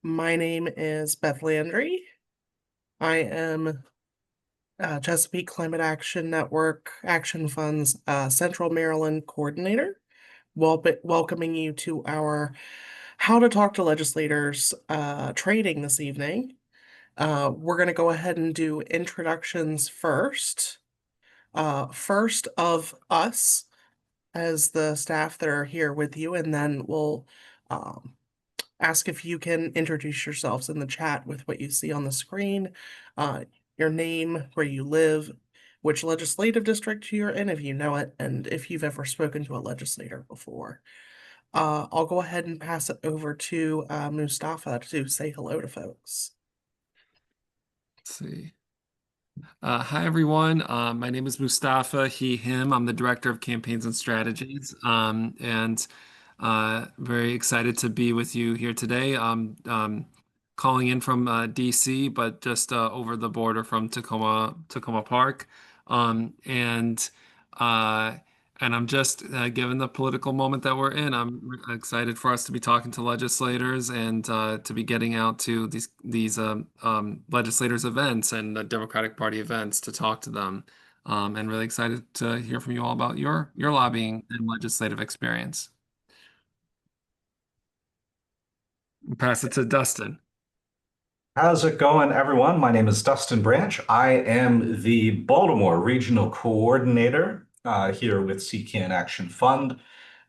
My name is Beth Landry. I am Chesapeake Climate Action Network Action Fund's Central Maryland coordinator. Welcoming you to our How to Talk to Legislators training this evening. We're going to go ahead and do introductions first. First of us as the staff that are here with you, and then we'll um, ask if you can introduce yourselves in the chat with what you see on the screen, uh, your name, where you live, which legislative district you're in, if you know it, and if you've ever spoken to a legislator before. I'll go ahead and pass it over to Mustafa to say hello to folks. Let's see. Hi, everyone. My name is Mustafa, he, him. I'm the Director of Campaigns and Strategies, and very excited to be with you here today. Calling in from DC, but just over the border from Tacoma Park. Um, and uh, and I'm just given the political moment that we're in, I'm excited for us to be talking to legislators and to be getting out to these legislators events and Democratic Party events to talk to them. And really excited to hear from you all about your lobbying and legislative experience. Pass it to Dustin. How's it going, everyone? My name is Dustin Branch. I am the Baltimore Regional Coordinator here with CCAN Action Fund.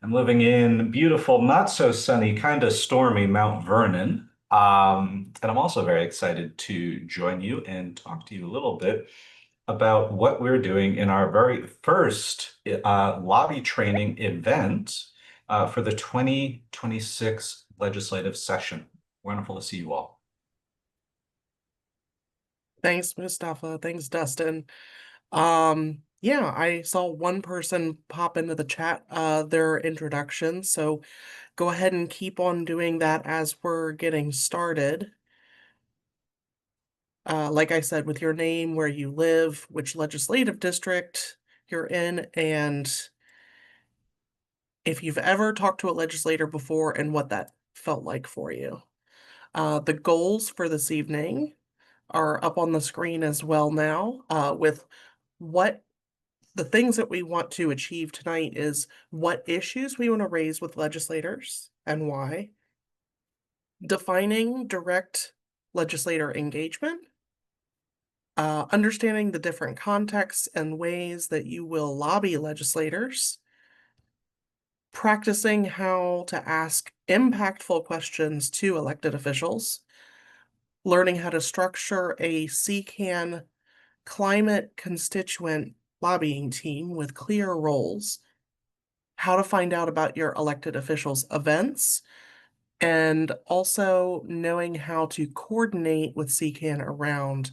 I'm living in beautiful, not so sunny, kind of stormy Mount Vernon. And I'm also very excited to join you and talk to you a little bit about what we're doing in our very first lobby training event for the 2026 legislative session. Wonderful to see you all. Thanks, Mustafa. Thanks, Dustin. Yeah, I saw one person pop into the chat, their introduction, so go ahead and keep on doing that as we're getting started. Like I said, with your name, where you live, which legislative district you're in, and if you've ever talked to a legislator before and what that felt like for you. The goals for this evening are up on the screen as well now, with what the things that we want to achieve tonight is what issues we want to raise with legislators and why, defining direct legislator engagement, understanding the different contexts and ways that you will lobby legislators, practicing how to ask impactful questions to elected officials, learning how to structure a CCAN climate constituent lobbying team with clear roles, how to find out about your elected officials' events, and also knowing how to coordinate with CCAN around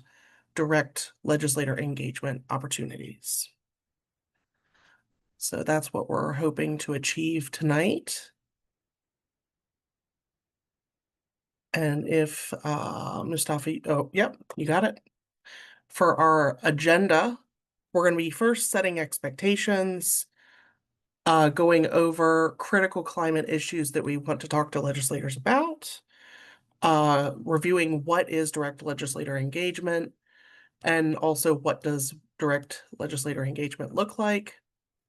direct legislator engagement opportunities. So that's what we're hoping to achieve tonight. And if Mustafa, oh, yep, you got it. For our agenda, we're going to be first setting expectations, going over critical climate issues that we want to talk to legislators about, reviewing what is direct legislator engagement, and also what does direct legislator engagement look like.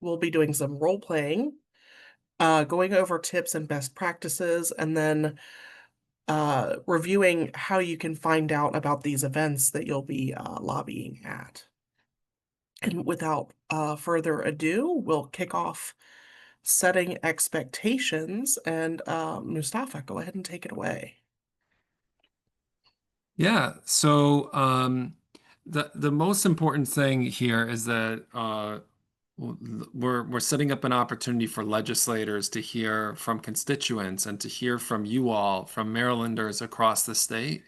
We'll be doing some role playing, going over tips and best practices, and then reviewing how you can find out about these events that you'll be lobbying at. And without further ado, we'll kick off setting expectations. And Mustafa, go ahead and take it away. Yeah. So the most important thing here is that we're setting up an opportunity for legislators to hear from constituents and to hear from you all, from Marylanders across the state,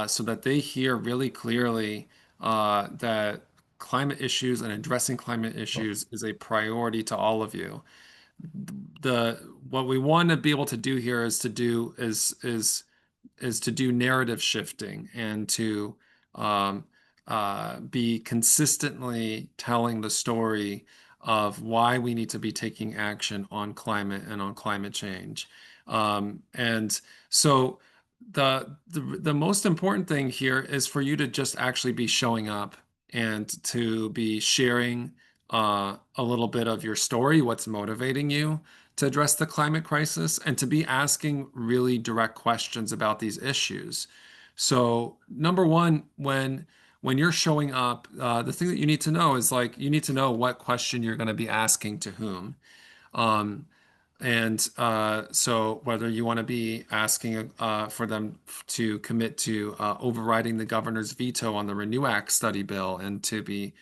so that they hear really clearly that climate issues and addressing climate issues is a priority to all of you. The what we want to be able to do here is to do narrative shifting and to be consistently telling the story of why we need to be taking action on climate and on climate change. And so The most important thing here is for you to just actually be showing up and to be sharing a little bit of your story, what's motivating you to address the climate crisis, and to be asking really direct questions about these issues. So, number one, when you're showing up, the thing that you need to know is like you need to know what question you're going to be asking to whom. Um, and so whether you want to be asking for them to commit to overriding the governor's veto on the Renew Act study bill and to be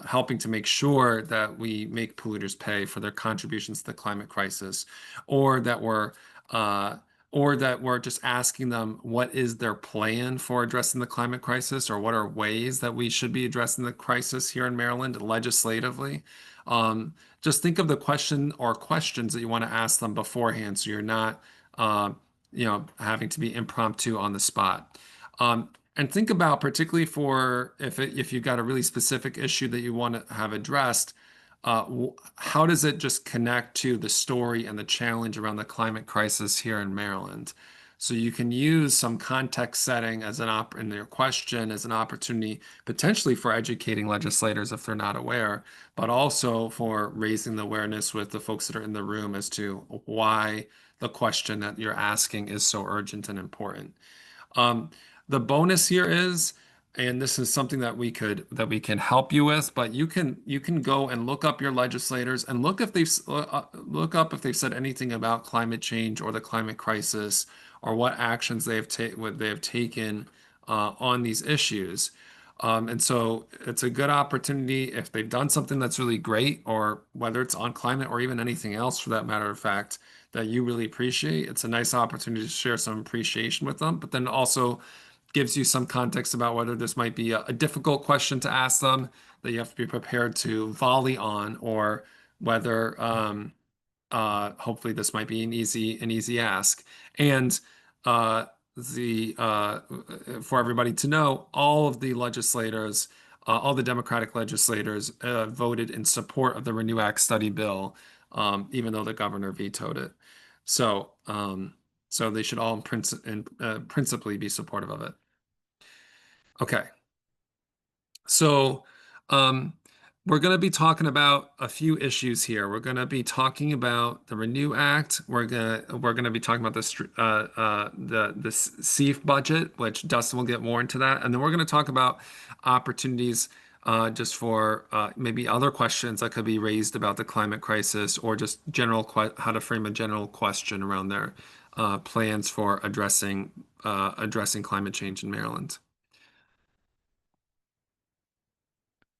helping to make sure that we make polluters pay for their contributions to the climate crisis, or that we're uh, or that we're just asking them what is their plan for addressing the climate crisis, or what are ways that we should be addressing the crisis here in Maryland legislatively. Um, just think of the question or questions that you want to ask them beforehand, so you're not, uh, having to be impromptu on the spot. And think about particularly for if you've got a really specific issue that you want to have addressed, how does it just connect to the story and the challenge around the climate crisis here in Maryland? So you can use some context setting as an op in your question as an opportunity potentially for educating legislators if they're not aware, but also for raising the awareness with the folks that are in the room as to why the question that you're asking is so urgent and important. Um, the bonus here is, and this is something that we can help you with, but you can go and look up your legislators and look up if they've said anything about climate change or the climate crisis or what actions what they have taken on these issues. And so it's a good opportunity if they've done something that's really great, or whether it's on climate or even anything else for that matter of fact, that you really appreciate. It's a nice opportunity to share some appreciation with them, but then also gives you some context about whether this might be a difficult question to ask them that you have to be prepared to volley on, or whether hopefully this might be an easy ask. And uh, the for everybody to know, all of the legislators, all the Democratic legislators voted in support of the Renew Act study bill, even though the governor vetoed it. So, so they should all principally be supportive of it. Okay. So, um, we're going to be talking about a few issues here. We're going to be talking about the Renew Act. We're going to be talking about the SEAF budget, which Dustin will get more into that, and then we're going to talk about opportunities just for maybe other questions that could be raised about the climate crisis, or just how to frame a general question around their plans for addressing climate change in Maryland.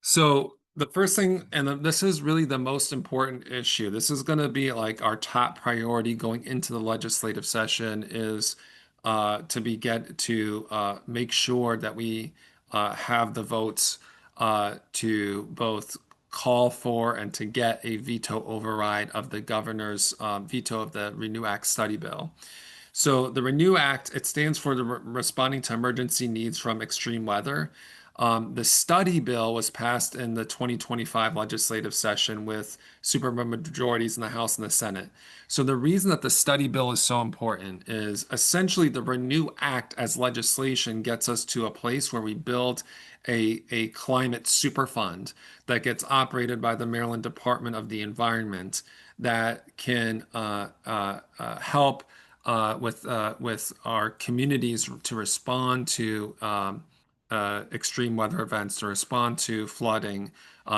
So the first thing, and this is really the most important issue, this is going to be like our top priority going into the legislative session, is to make sure that we have the votes to both call for and to get a veto override of the governor's veto of the Renew Act study bill. So the Renew Act, it stands for the Responding to Emergency Needs from Extreme Weather. The study bill was passed in the 2025 legislative session with supermajorities in the House and the Senate. So the reason that the study bill is so important is essentially the Renew Act as legislation gets us to a place where we build a climate super fund that gets operated by the Maryland Department of the Environment that can help with our communities to respond to extreme weather events, to respond to flooding,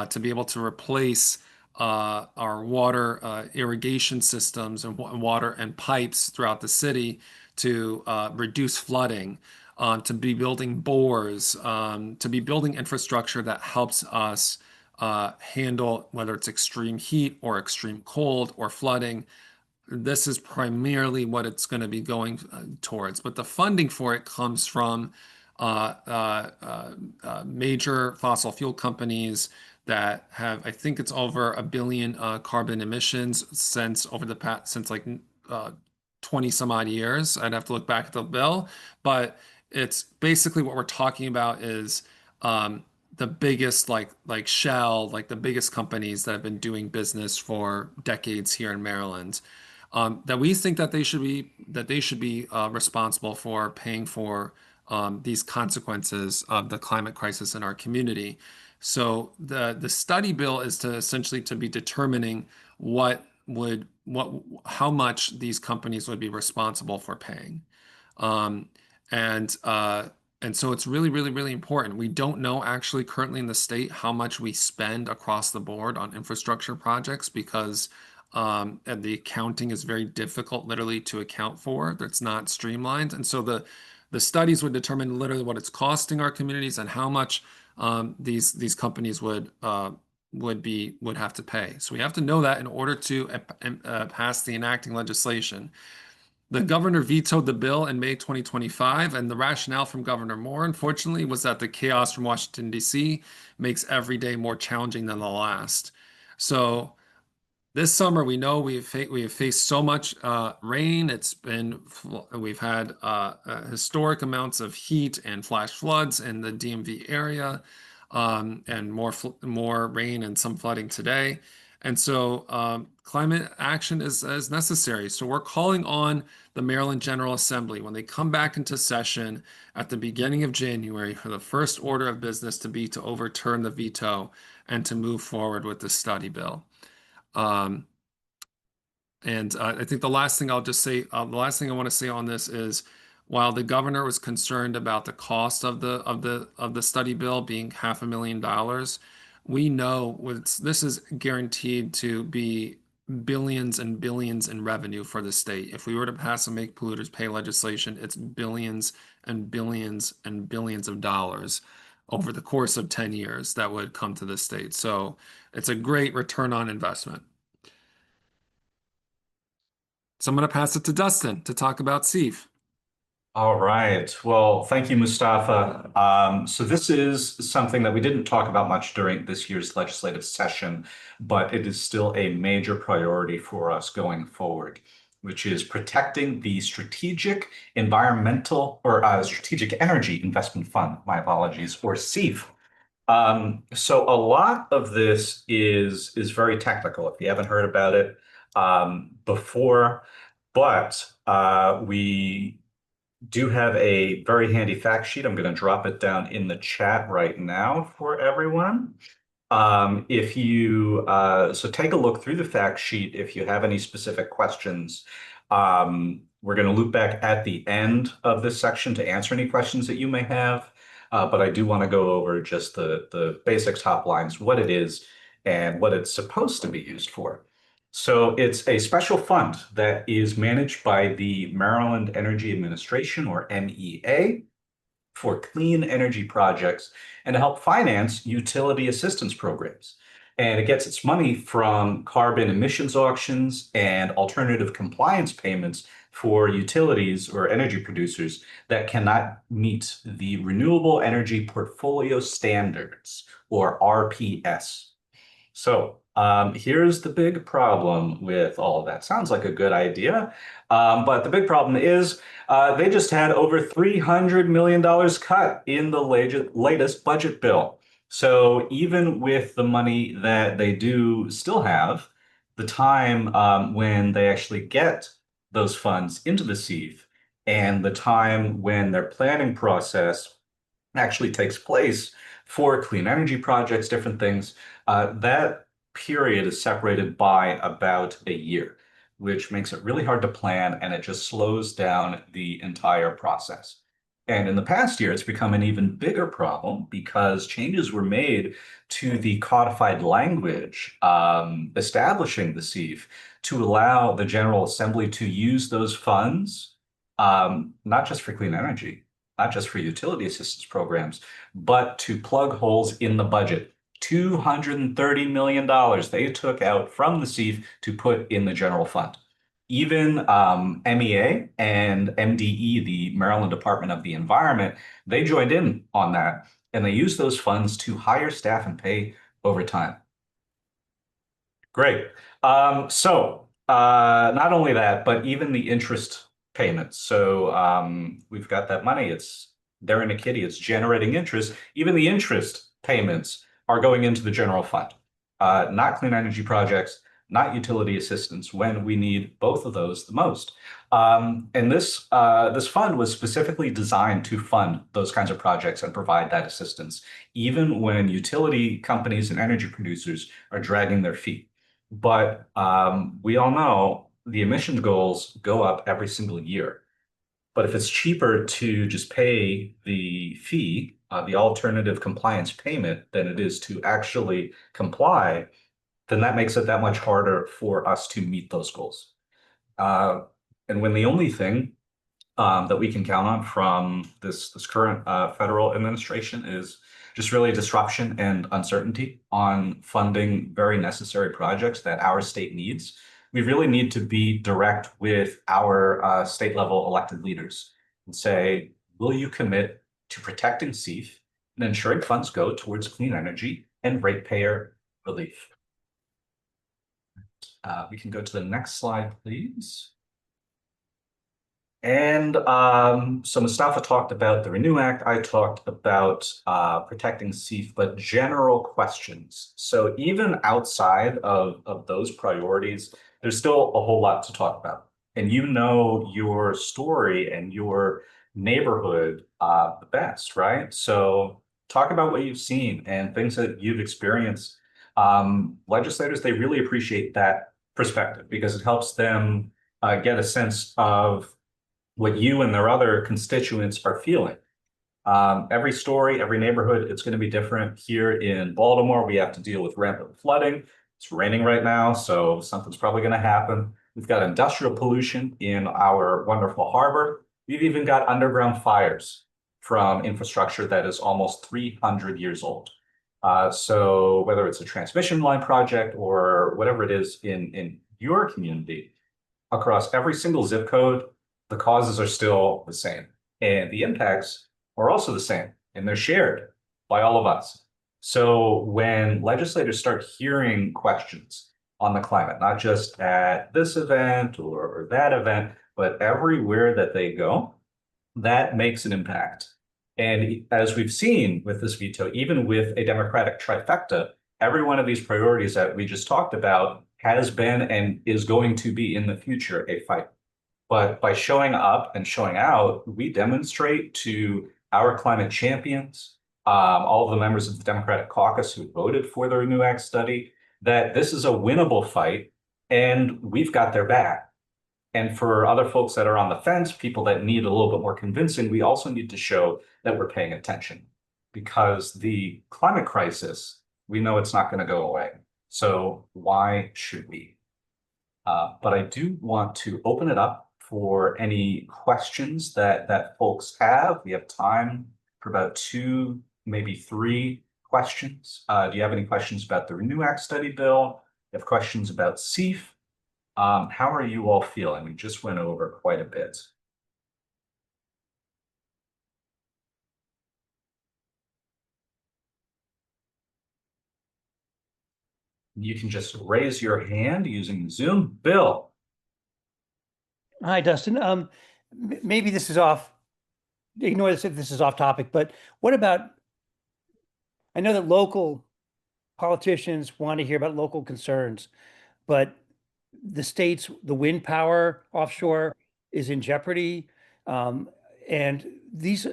to be able to replace our water irrigation systems and water and pipes throughout the city to reduce flooding, to be building bores, to be building infrastructure that helps us handle whether it's extreme heat or extreme cold or flooding. This is primarily what it's going to be going towards, but the funding for it comes from major fossil fuel companies that have, I think it's over 1 billion carbon emissions since like 20 some odd years. I'd have to look back at the bill, but it's basically what we're talking about is the biggest like Shell, like the biggest companies that have been doing business for decades here in Maryland. that we think that they should be responsible for paying for these consequences of the climate crisis in our community. So the study bill is to essentially to be determining how much these companies would be responsible for paying. Um, and uh, and so it's really, really, really important. We don't know actually currently in the state how much we spend across the board on infrastructure projects because and the accounting is very difficult literally to account for. That's not streamlined. And so the studies would determine literally what it's costing our communities and how much these companies would have to pay. So we have to know that in order to pass the enacting legislation. The governor vetoed the bill in May 2025, and the rationale from Governor Moore, unfortunately, was that the chaos from Washington, D.C. makes every day more challenging than the last. So this summer, we know we have faced so much rain. We've had historic amounts of heat and flash floods in the DMV area, and more rain and some flooding today. And so climate action is necessary. So we're calling on the Maryland General Assembly when they come back into session at the beginning of January for the first order of business to be to overturn the veto and to move forward with the study bill. Um, and I think the last thing the last thing I want to say on this is, while the governor was concerned about the cost of the study bill being $500,000, we know this is guaranteed to be billions and billions in revenue for the state. If we were to pass a make polluters pay legislation, it's billions and billions and billions of dollars over the course of 10 years that would come to the state. So it's a great return on investment. So I'm going to pass it to Dustin to talk about SEEF. All right. Well, thank you, Mustafa. So this is something that we didn't talk about much during this year's legislative session, but it is still a major priority for us going forward, which is protecting the Strategic Environmental or Strategic Energy Investment Fund, my apologies, or SEEF. So a lot of this is very technical if you haven't heard about it before, but we do have a very handy fact sheet. I'm going to drop it down in the chat right now for everyone. If you so take a look through the fact sheet if you have any specific questions. We're going to loop back at the end of this section to answer any questions that you may have. But I do want to go over just the basic top lines, what it is and what it's supposed to be used for. So it's a special fund that is managed by the Maryland Energy Administration, or MEA, for clean energy projects and to help finance utility assistance programs. And it gets its money from carbon emissions auctions and alternative compliance payments for utilities or energy producers that cannot meet the Renewable Energy Portfolio Standards, or RPS. So here's the big problem with all of that. Sounds like a good idea, but the big problem is they just had over $300 million cut in the latest budget bill. So even with the money that they do still have, the time when they actually get those funds into the SEEF and the time when their planning process actually takes place for clean energy projects, different things, that period is separated by about a year, which makes it really hard to plan, and it just slows down the entire process. And in the past year, it's become an even bigger problem because changes were made to the codified language establishing the SEEF to allow the General Assembly to use those funds, not just for clean energy, not just for utility assistance programs, but to plug holes in the budget. $230 million they took out from the SEEF to put in the general fund. Even MEA and MDE, the Maryland Department of the Environment, they joined in on that, and they used those funds to hire staff and pay overtime. Great. So not only that, but even the interest payments. So we've got that money. They're in a kitty. It's generating interest. Even the interest payments are going into the general fund. Not clean energy projects, not utility assistance when we need both of those the most. And this fund was specifically designed to fund those kinds of projects and provide that assistance, even when utility companies and energy producers are dragging their feet. But we all know the emissions goals go up every single year. But if it's cheaper to just pay the fee, the alternative compliance payment, than it is to actually comply, then that makes it that much harder for us to meet those goals. And when the only thing that we can count on from this current federal administration is just really disruption and uncertainty on funding very necessary projects that our state needs. We really need to be direct with our state level elected leaders and say, will you commit to protecting SEEF and ensuring funds go towards clean energy and ratepayer relief? We can go to the next slide, please. And so Mustafa talked about the Renew Act. I talked about protecting SEEF, but general questions. So even outside of those priorities, there's still a whole lot to talk about. And you know your story and your neighborhood the best, right? So talk about what you've seen and things that you've experienced. Legislators, they really appreciate that perspective because it helps them get a sense of what you and their other constituents are feeling. Every story, every neighborhood, it's going to be different. Here in Baltimore, we have to deal with rampant flooding. It's raining right now, so something's probably going to happen. We've got industrial pollution in our wonderful harbor. We've even got underground fires from infrastructure that is almost 300 years old. So whether it's a transmission line project or whatever it is in your community, across every single zip code, the causes are still the same. And the impacts are also the same, and they're shared by all of us. So when legislators start hearing questions on the climate, not just at this event or that event, but everywhere that they go, that makes an impact. And as we've seen with this veto, even with a Democratic trifecta, every one of these priorities that we just talked about has been and is going to be in the future a fight. But by showing up and showing out, we demonstrate to our climate champions, all of the members of the Democratic caucus who voted for the Renew Act study, that this is a winnable fight and we've got their back. And for other folks that are on the fence, people that need a little bit more convincing, we also need to show that we're paying attention because the climate crisis, we know it's not going to go away. So why should we? But I do want to open it up for any questions that folks have. We have time for about 2, maybe 3 questions. Do you have any questions about the Renew Act study bill? You have questions about SEEF? How are you all feeling? We just went over quite a bit. You can just raise your hand using Zoom. Bill. Hi, Dustin. Maybe this is off, ignore this if this is off topic, but what about, I know that local politicians want to hear about local concerns, but the state's, the wind power offshore is in jeopardy. And these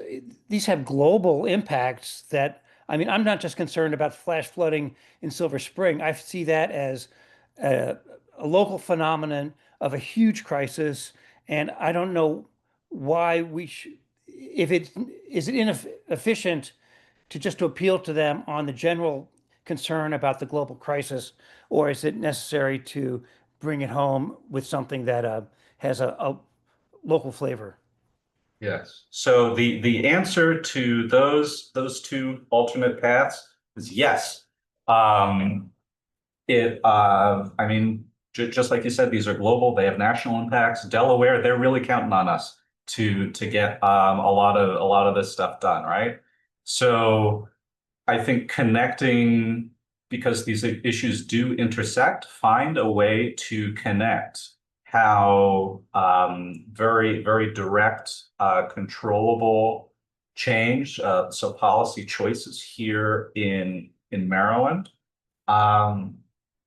have global impacts that, I mean, I'm not just concerned about flash flooding in Silver Spring. I see that as a local phenomenon of a huge crisis. And I don't know why we should, if it is it inefficient to just to appeal to them on the general concern about the global crisis, or is it necessary to bring it home with something that has a local flavor? Yes. So the answer to those 2 alternate paths is yes. I mean, just like you said, these are global. They have national impacts. Delaware, they're really counting on us to get a lot of this stuff done, right? So I think connecting, because these issues do intersect, find a way to connect how very, very direct, controllable change, so policy choices here in Maryland, going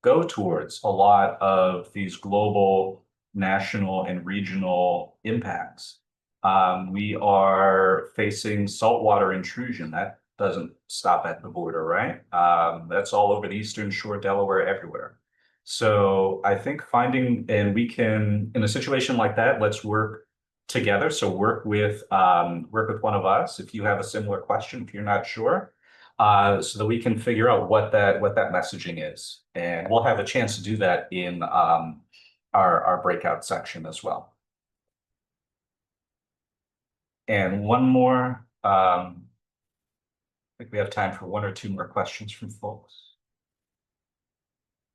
go towards a lot of these global, national, and regional impacts. We are facing saltwater intrusion. That doesn't stop at the border, right? That's all over the Eastern Shore, Delaware, everywhere. So I think and we can, in a situation like that, let's work together. So work with one of us if you have a similar question, if you're not sure, so that we can figure out what that messaging is. And we'll have a chance to do that in our breakout section as well. And one more, I think we have time for one or two more questions from folks.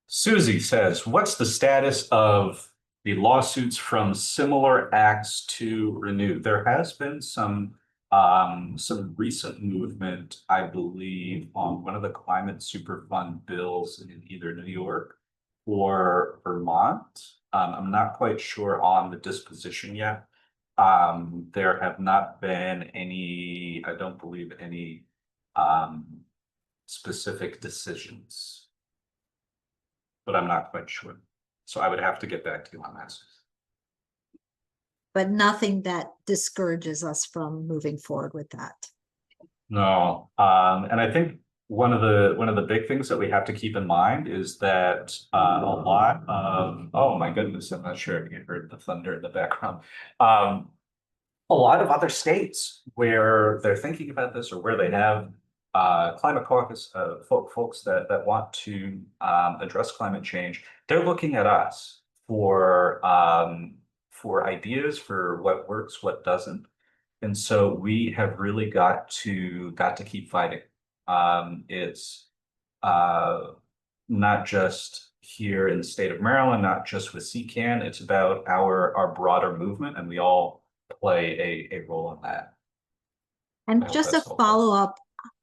Susie says, what's the status of the lawsuits from similar acts to Renew? There has been some recent movement, I believe, on one of the climate superfund bills in either New York or Vermont. I'm not quite sure on the disposition yet. There have not been any, I don't believe, any specific decisions, but I'm not quite sure. So I would have to get back to you on that. But nothing that discourages us from moving forward with that. No, and I think one of the big things that we have to keep in mind is that a lot of, oh my goodness, I'm not sure if you heard the thunder in the background. A lot of other states where they're thinking about this or where they have climate caucus folks that want to address climate change, they're looking at us for ideas for what works, what doesn't. And so we have really got to keep fighting. It's not just here in the state of Maryland, not just with CCAN, it's about our broader movement, and we all play a role in that. And just a follow-up,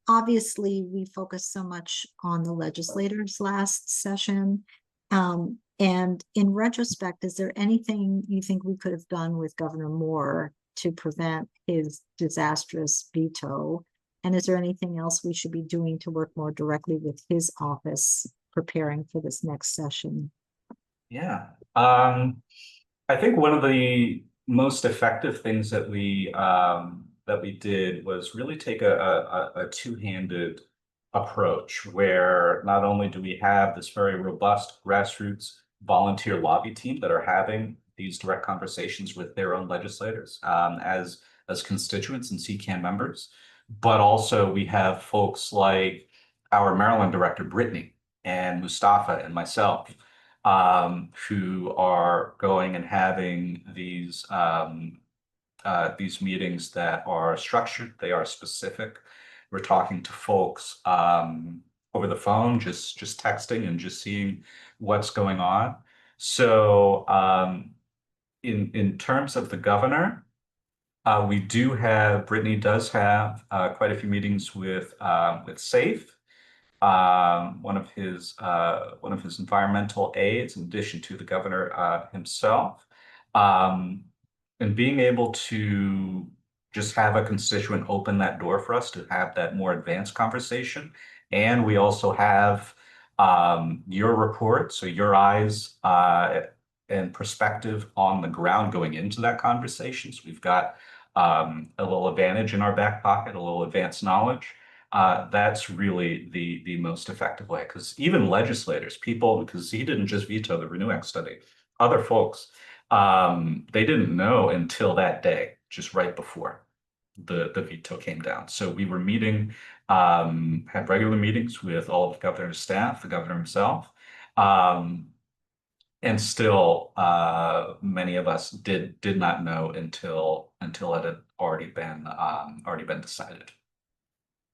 obviously, we focused so much on the legislators last session. And in retrospect, is there anything you think we could have done with Governor Moore to prevent his disastrous veto? And is there anything else we should be doing to work more directly with his office preparing for this next session? Yeah, I think one of the most effective things that we did was really take a two-handed approach, where not only do we have this very robust grassroots volunteer lobby team that are having these direct conversations with their own legislators as constituents and CCAN members, but also we have folks like our Maryland director, Brittany, and Mustafa and myself, who are going and having these meetings that are structured, they are specific. We're talking to folks over the phone, just texting and just seeing what's going on. So in terms of the governor, Brittany does have quite a few meetings with SAFE, one of his environmental aides, in addition to the governor himself, and being able to just have a constituent open that door for us to have that more advanced conversation. And we also have your report, so your eyes and perspective on the ground going into that conversation. So we've got a little advantage in our back pocket, a little advanced knowledge. That's really the most effective way, because even legislators, because he didn't just veto the Renew Act study, other folks, they didn't know until that day, just right before the veto came down. So we were meeting, had regular meetings with all of the governor's staff, the governor himself, and still many of us did not know until it had already been decided.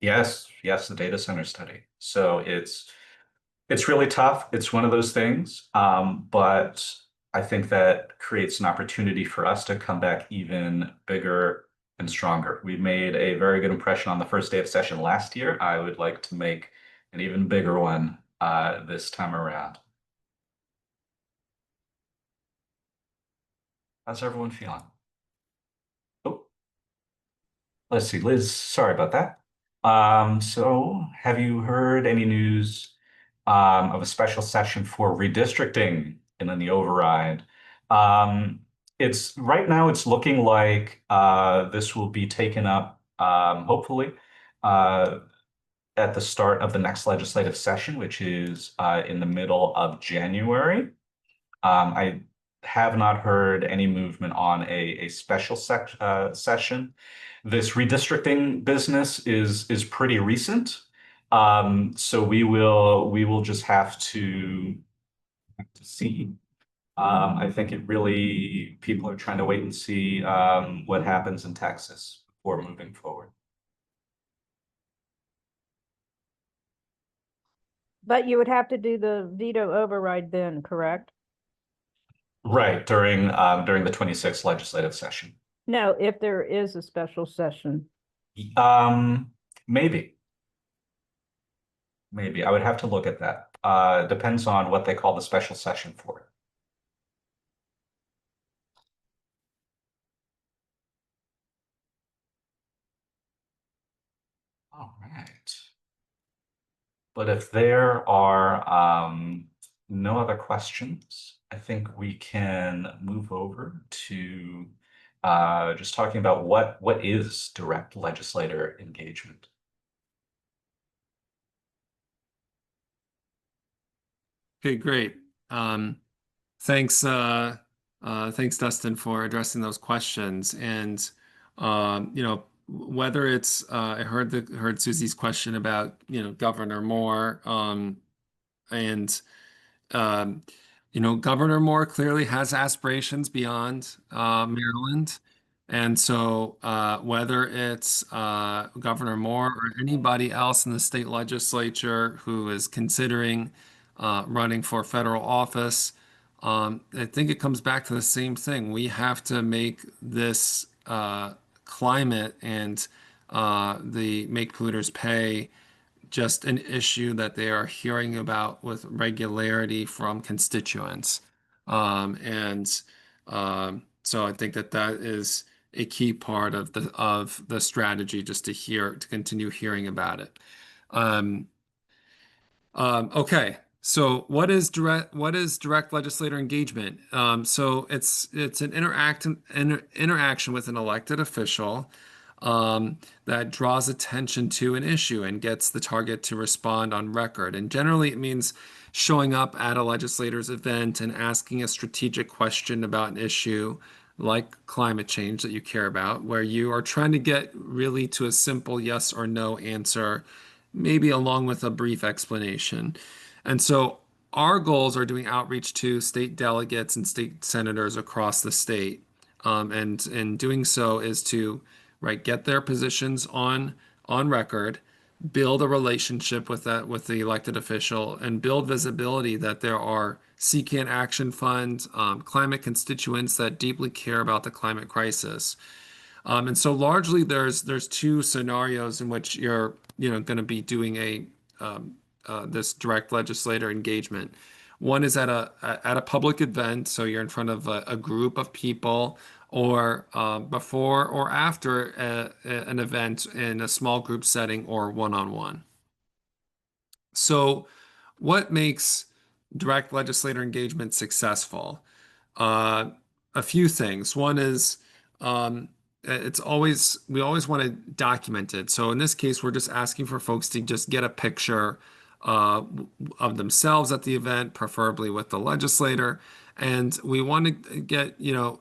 Yes, the data center study. So it's really tough. It's one of those things, but I think that creates an opportunity for us to come back even bigger and stronger. We made a very good impression on the first day of session last year. I would like to make an even bigger one this time around. How's everyone feeling? Oh, let's see, Liz, sorry about that. So have you heard any news of a special session for redistricting and then the override. Um, it's right now it's looking like this will be taken up hopefully uh, at the start of the next legislative session, which is in the middle of January. I have not heard any movement on a special session. This redistricting business is pretty recent. So we will just have to see. I think it really people are trying to wait and see what happens in Texas before moving forward. But you would have to do the veto override then, correct? Right, during the 26th legislative session. No, if there is a special session. Um, maybe. Maybe. I would have to look at that. Depends on what they call the special session for it. All right. But if there are no other questions, I think we can move over to just talking about what is direct legislator engagement. Okay, great. Thanks, thanks, Dustin, for addressing those questions. And whether it's I heard Susie's question about Governor Moore, and um, Governor Moore clearly has aspirations beyond Maryland. And so whether it's Governor Moore or anybody else in the state legislature who is considering running for federal office, I think it comes back to the same thing. We have to make this climate and the make polluters pay just an issue that they are hearing about with regularity from constituents. And so I think that that is a key part of the strategy, just to continue hearing about it. Um, okay, so what is direct legislator engagement? So it's an interaction with an elected official that draws attention to an issue and gets the target to respond on record. And generally, it means showing up at a legislator's event and asking a strategic question about an issue like climate change that you care about, where you are trying to get really to a simple yes or no answer, maybe along with a brief explanation. And so our goals are doing outreach to state delegates and state senators across the state. And in doing so is to get their positions on record, build a relationship with the elected official, and build visibility that there are CCAN action funds, climate constituents that deeply care about the climate crisis. And so largely there's two scenarios in which you're going to be doing this direct legislator engagement. One is at a public event, so you're in front of a group of people, or before or after an event in a small group setting or one-on-one. So, what makes direct legislator engagement successful? Uh, a few things. One is we always want to document it. So in this case, we're just asking for folks to just get a picture uh, of themselves at the event, preferably with the legislator, and we want to get you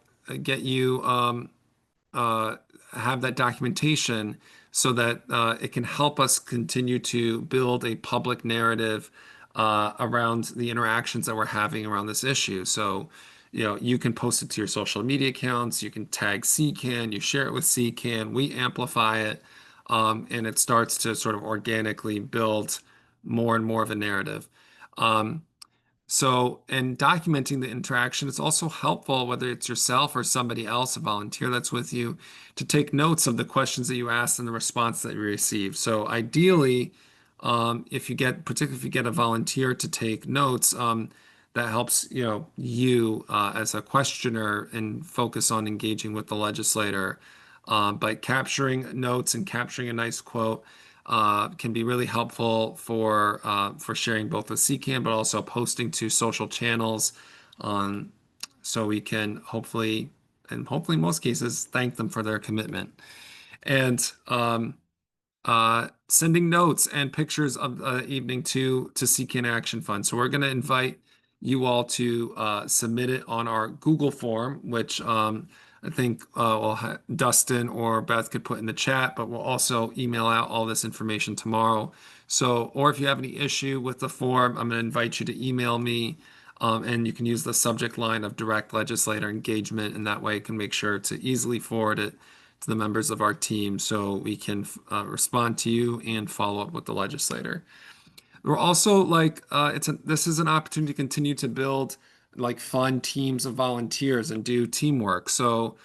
have that documentation so that it can help us continue to build a public narrative around the interactions that we're having around this issue. So, you can post it to your social media accounts, you can tag CCAN, you share it with CCAN, we amplify it, and it starts to sort of organically build more and more of a narrative. So, in documenting the interaction, it's also helpful, whether it's yourself or somebody else, a volunteer that's with you, to take notes of the questions that you asked and the response that you received. So, ideally, particularly if you get a volunteer to take notes, that helps you as a questioner and focus on engaging with the legislator by capturing notes and capturing a nice quote. can be really helpful for sharing both with CCAN, but also posting to social channels, so we can hopefully, and hopefully in most cases, thank them for their commitment. And sending notes and pictures of the evening to CCAN Action Fund. So we're going to invite you all to submit it on our Google form, which I think Dustin or Beth could put in the chat, but we'll also email out all this information tomorrow. So, or if you have any issue with the form, I'm going to invite you to email me, and you can use the subject line of direct legislator engagement, and that way I can make sure to easily forward it to the members of our team so we can respond to you and follow up with the legislator. We're also like this is an opportunity to continue to build like fun teams of volunteers and do teamwork. So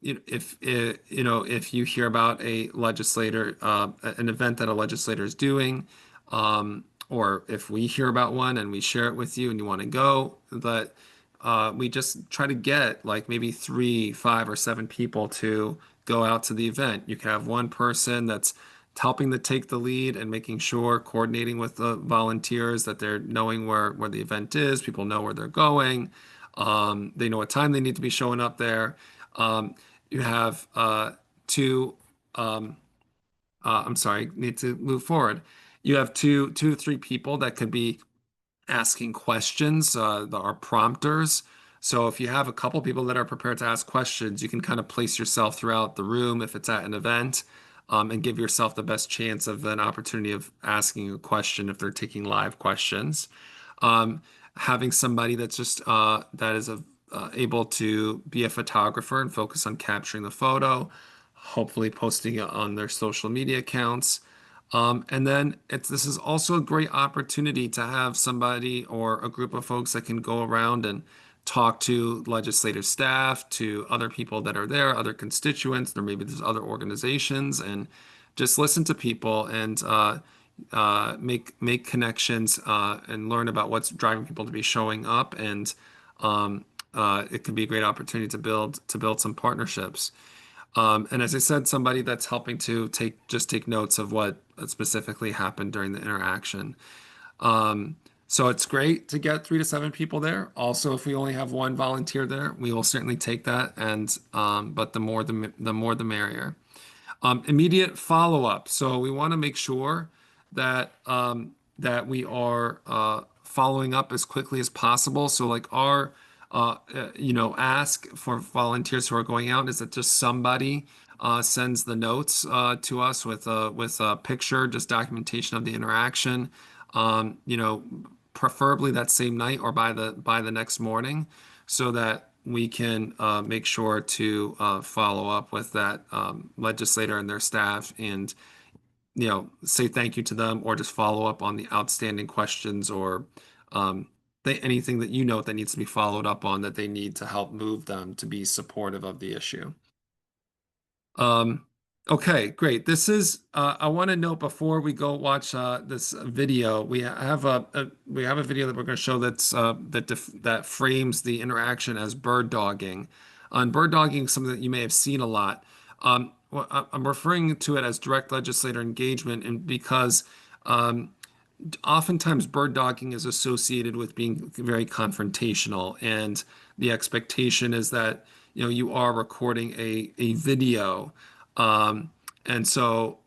if you hear about a legislator, an event that a legislator is doing, or if we hear about one and we share it with you and you want to go, that we just try to get like maybe 3, 5, or 7 people to go out to the event. You can have one person that's helping to take the lead and making sure, coordinating with the volunteers that they're knowing where the event is, people know where they're going, they know what time they need to be showing up there. You have two, I'm sorry, need to move forward. You have two to three people that could be asking questions, our prompters. So if you have a couple people that are prepared to ask questions, you can kind of place yourself throughout the room if it's at an event, and give yourself the best chance of an opportunity of asking a question if they're taking live questions. Having somebody that's just that is able to be a photographer and focus on capturing the photo, hopefully posting it on their social media accounts. And then this is also a great opportunity to have somebody or a group of folks that can go around and talk to legislative staff, to other people that are there, other constituents, or maybe there's other organizations, and just listen to people and make connections and learn about what's driving people to be showing up. And it could be a great opportunity to build some partnerships. And as I said, somebody that's helping to take notes of what specifically happened during the interaction. So it's great to get 3 to 7 people there. Also, if we only have one volunteer there, we will certainly take that. And but the more the merrier. Immediate follow-up. So we want to make sure that that we are following up as quickly as possible. So like our ask for volunteers who are going out is that just somebody sends the notes to us with a picture, just documentation of the interaction. Preferably that same night or by the next morning, so that we can make sure to follow up with that legislator and their staff, and say thank you to them, or just follow up on the outstanding questions, or anything that that needs to be followed up on, that they need to help move them to be supportive of the issue. Okay, great. This is I want to note before we go watch this video, we have a video that we're going to show that frames the interaction as bird dogging. On bird dogging, something that you may have seen a lot. I'm referring to it as direct legislator engagement, and because oftentimes bird dogging is associated with being very confrontational, and the expectation is that you are recording a video. And so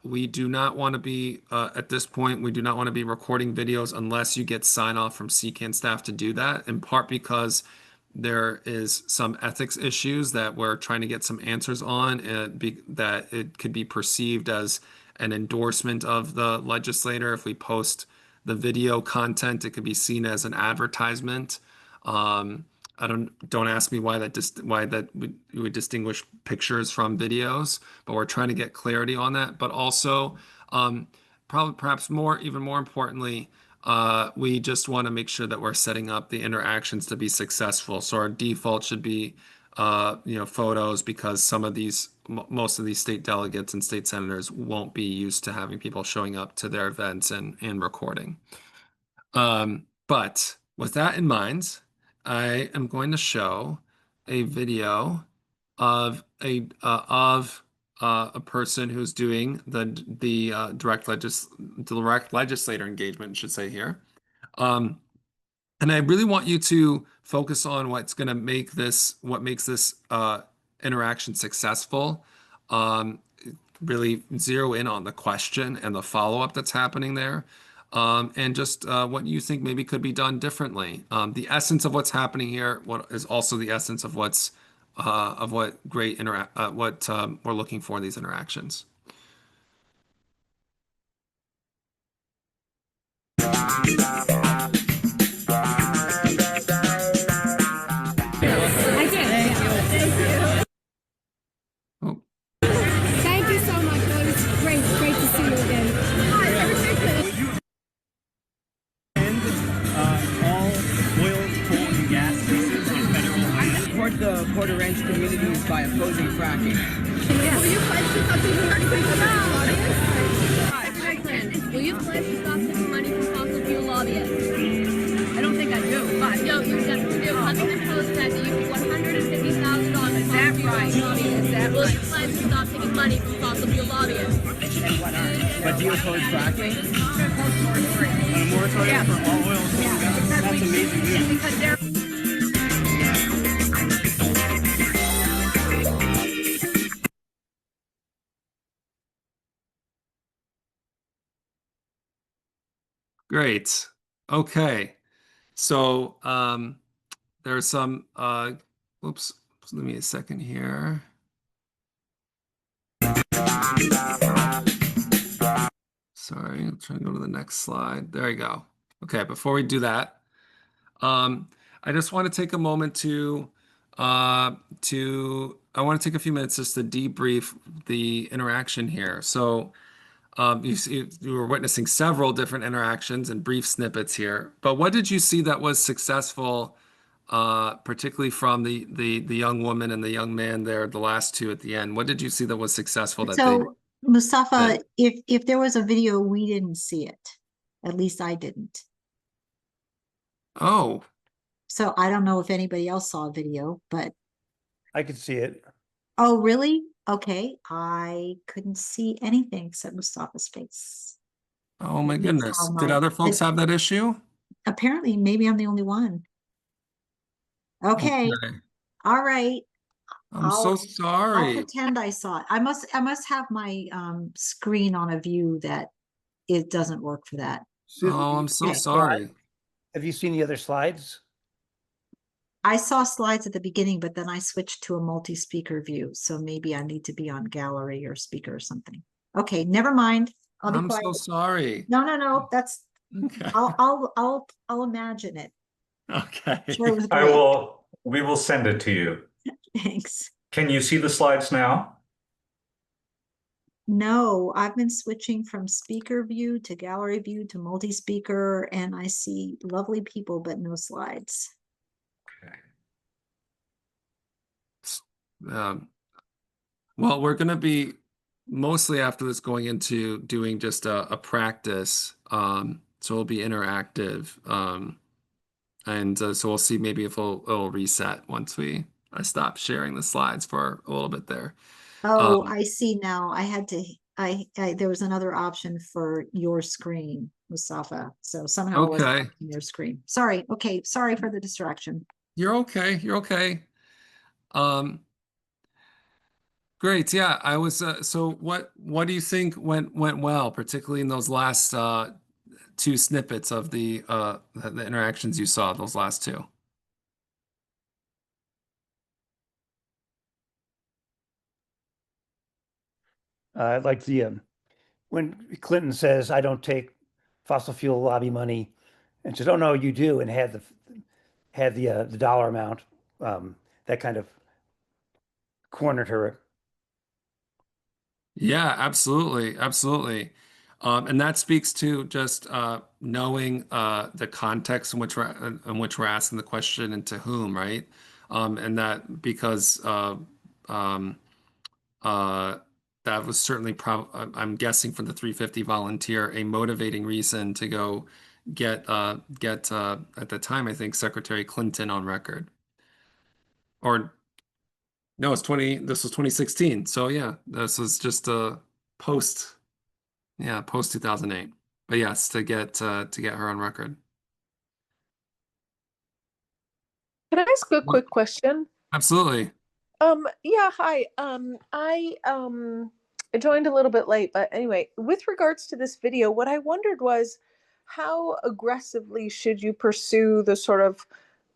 we do not want to be at this point, we do not want to be recording videos unless you get sign off from CCAN staff to do that, in part because there is some ethics issues that we're trying to get some answers on, that it could be perceived as an endorsement of the legislator. If we post the video content, it could be seen as an advertisement. I don't ask me why we would distinguish pictures from videos, but we're trying to get clarity on that. But also, perhaps even more importantly, we just want to make sure that we're setting up the interactions to be successful. So our default should be photos, because most of these state delegates and state senators won't be used to having people showing up to their events and recording. But with that in mind, I am going to show a video of a person who's doing the direct legislator engagement, I should say here. And I really want you to focus on what's going to make what makes this interaction successful. Really zero in on the question and the follow-up that's happening there. And just what you think maybe could be done differently. The essence of what's happening here, what is also the essence of what we're looking for in these interactions. I did. Thank you. Oh, Thank you so much. It was great to see you again. Hi, all oil, coal, and gas stations on federal highways. Support the Port Orange communities by opposing fracking. Will you pledge to stop taking money from fossil fuel lobbyists? Hi, Franklin. Will you pledge to stop taking money from fossil fuel lobbyists? I don't think I do, but no, you definitely do. Huffington Post said that you put $150,000. Is that right? Is that Will you pledge to stop taking money from fossil fuel lobbyists? And what else? But do you oppose fracking? A moratorium for all oil, coal, and gas? That's amazing news. Because they're great. Okay. So there's some oops, let me a second here. Sorry, I'm trying to go to the next slide. There you go. Okay, before we do that, I just want to take a moment I want to take a few minutes just to debrief the interaction here. So you were witnessing several different interactions and brief snippets here, but what did you see that was successful, particularly from the young woman and the young man there, the last two at the end? What did you see that was successful that So, Mustafa, that- if there was a video, we didn't see it. At least I didn't. Oh, So I don't know if anybody else saw a video, but I could see it. oh, really? Okay, I couldn't see anything except Mustafa's face. oh my Maybe it's goodness. how Did other folks have that issue? Apparently, maybe I'm the only one. Okay, Okay. all right. I'm so I'll sorry. pretend I saw it. I must have my screen on a view that it doesn't work for that. Susan, Oh, I'm so Okay. sorry. have you seen the other slides? I saw slides at the beginning, but then I switched to a multi-speaker view. So maybe I need to be on gallery or speaker or something. Okay, never mind. I'll be I'm quiet. so sorry. No. That's Okay. I'll imagine it. Okay. Sure, it was great. We will send it to you. Thanks. Can you see the slides now? No, I've been switching from speaker view to gallery view to multi-speaker, and I see lovely people, but no slides. Um, well, we're going to be mostly after this going into doing just a practice. So it'll be interactive. And so we'll see maybe if it'll reset once I stop sharing the slides for a little bit there. Oh, I see now. I had to, there was another option for your screen, Mustafa. So somehow it wasn't Okay. on your screen. Sorry. Okay. Sorry for the distraction. You're okay. You're okay. Great. Yeah, I was so what do you think went well, particularly in those last two snippets of the interactions you saw, those last two? Like when Clinton says, "I don't take fossil fuel lobby money," and says, "Oh no, you do," and had the dollar amount, that kind of cornered her. Yeah, absolutely, absolutely. And that speaks to just knowing the context in which we're asking the question and to whom, right? And that because um, uh, that was certainly I'm guessing for the 350 volunteer a motivating reason to go get at the time I think Secretary Clinton on record. Or No, this was 2016. So yeah, this was just a post, yeah, post 2008. But yes, to get her on record. Can I ask a What? quick question? Absolutely. Yeah, hi. I joined a little bit late, but anyway, with regards to this video, what I wondered was how aggressively should you pursue the sort of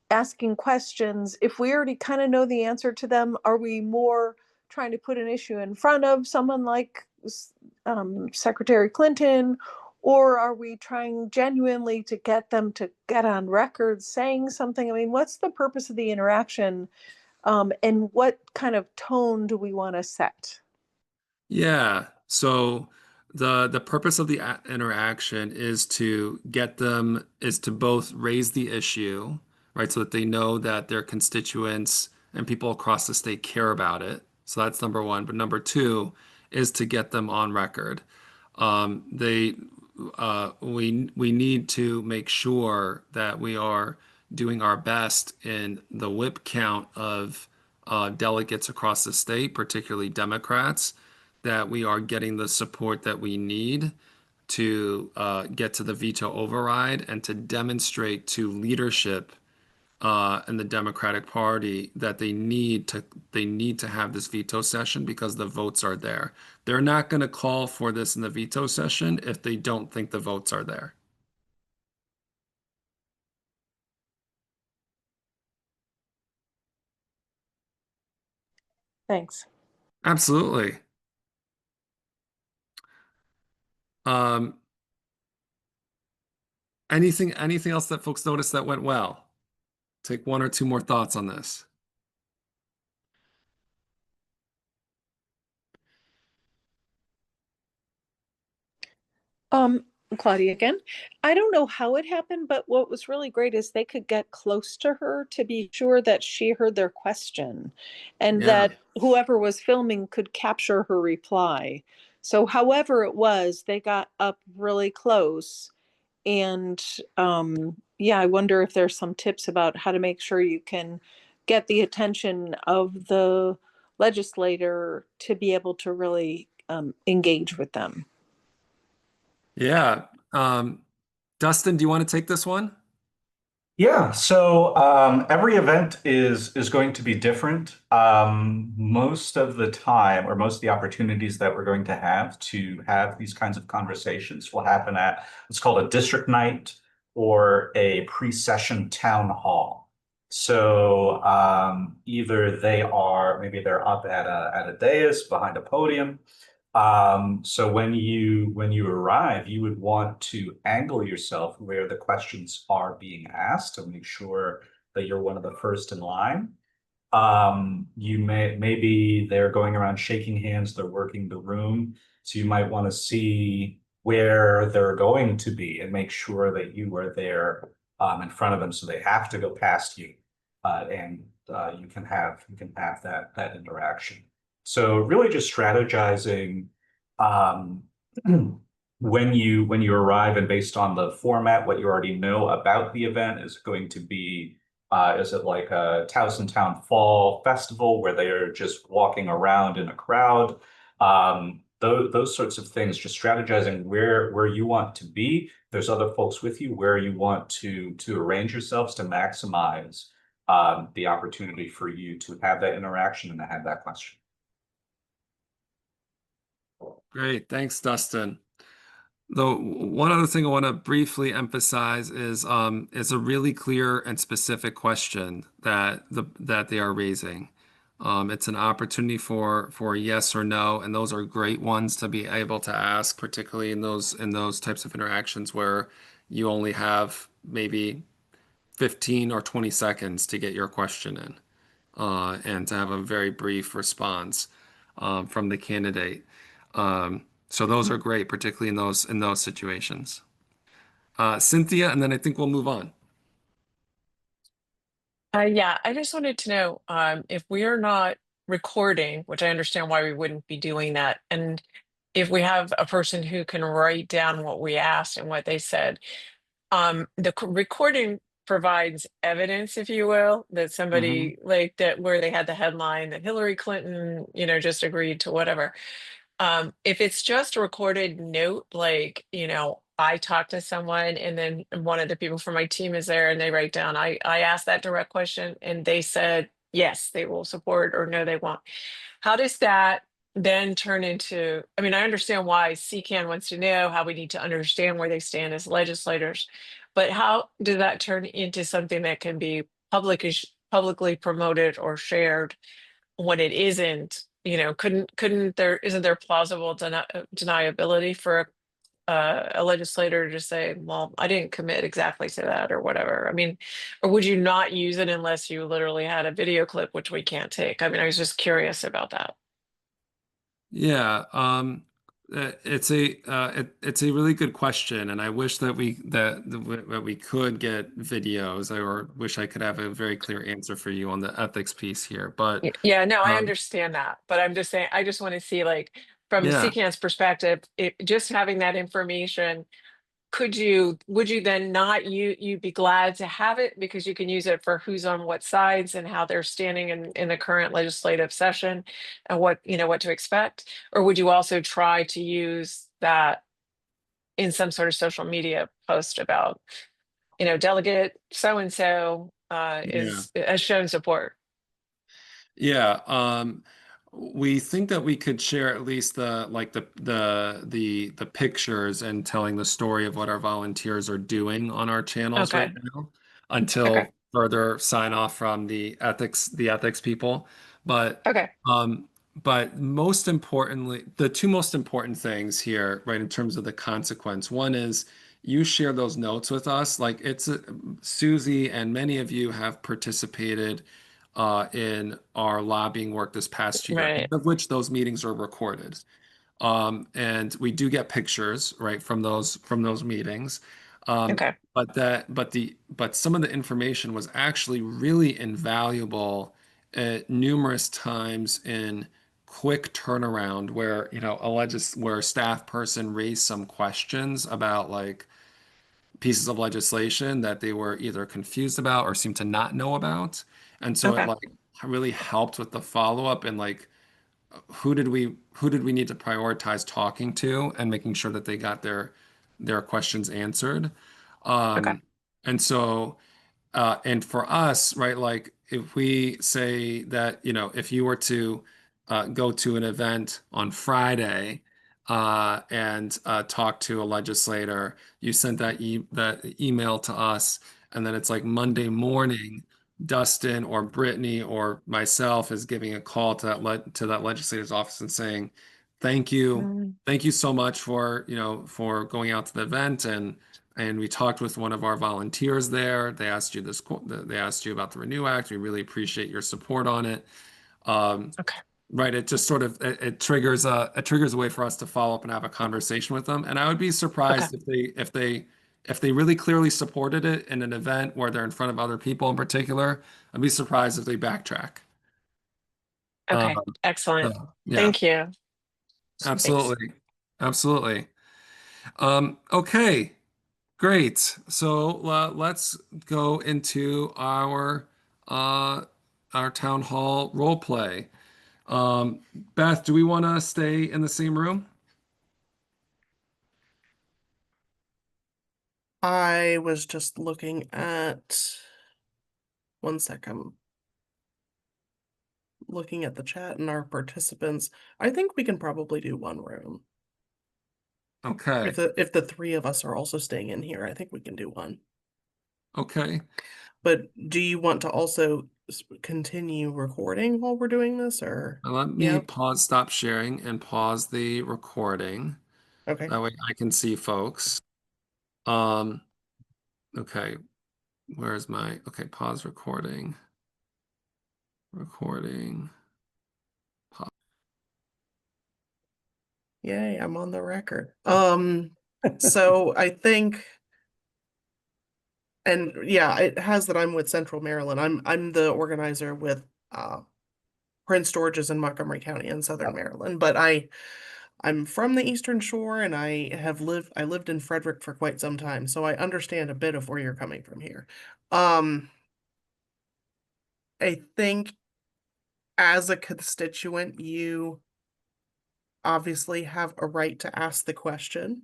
asking questions if we already kind of know the answer to them? Are we more trying to put an issue in front of someone like Secretary Clinton, or are we trying genuinely to get them to get on record saying something? I mean, what's the purpose of the interaction? And what kind of tone do we want to set? Yeah. So the purpose of the interaction is to get them is to both raise the issue, right, so that they know that their constituents and people across the state care about it. So that's number one. But number two is to get them on record. They we need to make sure that we are doing our best in the whip count of delegates across the state, particularly Democrats, that we are getting the support that we need to get to the veto override and to demonstrate to leadership in the Democratic Party that they need to have this veto session because the votes are there. They're not going to call for this in the veto session if they don't think the votes are there. Thanks. Absolutely. Um, anything else that folks noticed that went well? Take one or two more thoughts on this. Um, Claudia again. I don't know how it happened, but what was really great is they could get close to her to be sure that she heard their question and Yeah. that whoever was filming could capture her reply. So however it was, they got up really close. And yeah, I wonder if there's some tips about how to make sure you can get the attention of the legislator to be able to really engage with them. Yeah. Dustin, do you want to take this one? Yeah, so every event is going to be different. Most of the time, or most of the opportunities that we're going to have these kinds of conversations will happen at what's called a district night or a pre-session town hall. So either maybe they're up at a dais behind a podium. So when you arrive, you would want to angle yourself where the questions are being asked to make sure that you're one of the first in line. Maybe they're going around shaking hands, they're working the room. So you might want to see where they're going to be and make sure that you are there in front of them. So they have to go past you, and you can have that interaction. So really just strategizing um, when you arrive and based on the format, what you already know about the event is going to be is it like a Towson Town Fall Festival where they're just walking around in a crowd? Those sorts of things, just strategizing where you want to be. There's other folks with you, where you want to arrange yourselves to maximize the opportunity for you to have that interaction and to have that question. Great. Thanks, Dustin. Though one other thing I want to briefly emphasize is it's a really clear and specific question that they are raising. It's an opportunity for a yes or no, and those are great ones to be able to ask, particularly in those types of interactions where you only have maybe 15 or 20 seconds to get your question in, and to have a very brief response from the candidate. So those are great, particularly in those situations. Cynthia, and then I think we'll move on. Yeah, I just wanted to know if we are not recording, which I understand why we wouldn't be doing that, and if we have a person who can write down what we asked and what they said, the recording provides evidence, if you will, that somebody like that where they had the headline that Hillary Clinton, just agreed to whatever. If it's just a recorded note, like, I talked to someone and then one of the people from my team is there and they write down, I asked that direct question and they said, yes, they will support or no, they won't. How does that then turn into, I mean, I understand why CCAN wants to know how we need to understand where they stand as legislators, but how does that turn into something that can be publicly promoted or shared when it isn't, isn't there plausible deniability for a legislator to say, well, I didn't commit exactly to that or whatever. I mean, or would you not use it unless you literally had a video clip, which we can't take? I mean, I was just curious about that. Yeah, it's a really good question, and I wish that we could get videos. Or wish I could have a very clear answer for you on the ethics piece here. But Yeah, no, I um, understand that, but I'm just saying, I just want to see, like, from yeah, CCAN's perspective, just having that information, would you then not, you'd be glad to have it because you can use it for who's on what sides and how they're standing in the current legislative session and what to expect? Or would you also try to use that in some sort of social media post about, delegate so and so yeah. is has shown support? Yeah, we think that we could share at least the pictures and telling the story of what our volunteers are doing on our channels right Okay. now Okay. until further sign off from the ethics people. But Okay. um but most importantly, the two most important things here, right, in terms of the consequence, one is you share those notes with us. Like Susie and many of you have participated in our lobbying work this past year, Right. of which those meetings are recorded. And we do get pictures, right, from those meetings. Um, Okay. but some of the information was actually really invaluable at numerous times in quick turnaround where, where a staff person raised some questions about like pieces of legislation that they were either confused about or seemed to not know about. And so it Okay. like really helped with the follow-up and like who did we need to prioritize talking to and making sure that they got their questions answered. Okay. Um, and so and for us, right, like if we say that, if you were to go to an event on Friday and talk to a legislator, you sent that email to us, and then it's like Monday morning, Dustin or Brittany or myself is giving a call to that legislator's office and saying, "Thank you, Mm, thank you so much for for going out to the event and we talked with one of our volunteers there. They asked you they asked you about the Renew Act. We really appreciate your support on it." Um, okay. right. It just sort of it triggers a way for us to follow up and have a conversation with them. And I would be Okay. surprised if they really clearly supported it in an event where they're in front of other people in particular. I'd be surprised if they backtrack. Um, Okay. Excellent. yeah, Thank you. Thanks. absolutely. Absolutely. Okay. Great. So let's go into uh, our town hall role play. Beth, do we want to stay in the same room? I was just looking at, one sec, I'm looking at the chat and our participants. I think we can probably do one room. Okay. If the three of us are also staying in here, I think we can do one. Okay. But do you want to also continue recording while we're doing this, or? Now let me Yeah, stop sharing and pause the recording. okay. That way I can see folks. Um, okay. Okay, pause recording. Recording. Yay, I'm on the record. So I think, and yeah, it has that I'm with Central Maryland. I'm the organizer with Prince George's in Montgomery County in Southern Maryland, but I'm from the Eastern Shore and I lived in Frederick for quite some time, so I understand a bit of where you're coming from here. I think as a constituent, you obviously have a right to ask the question,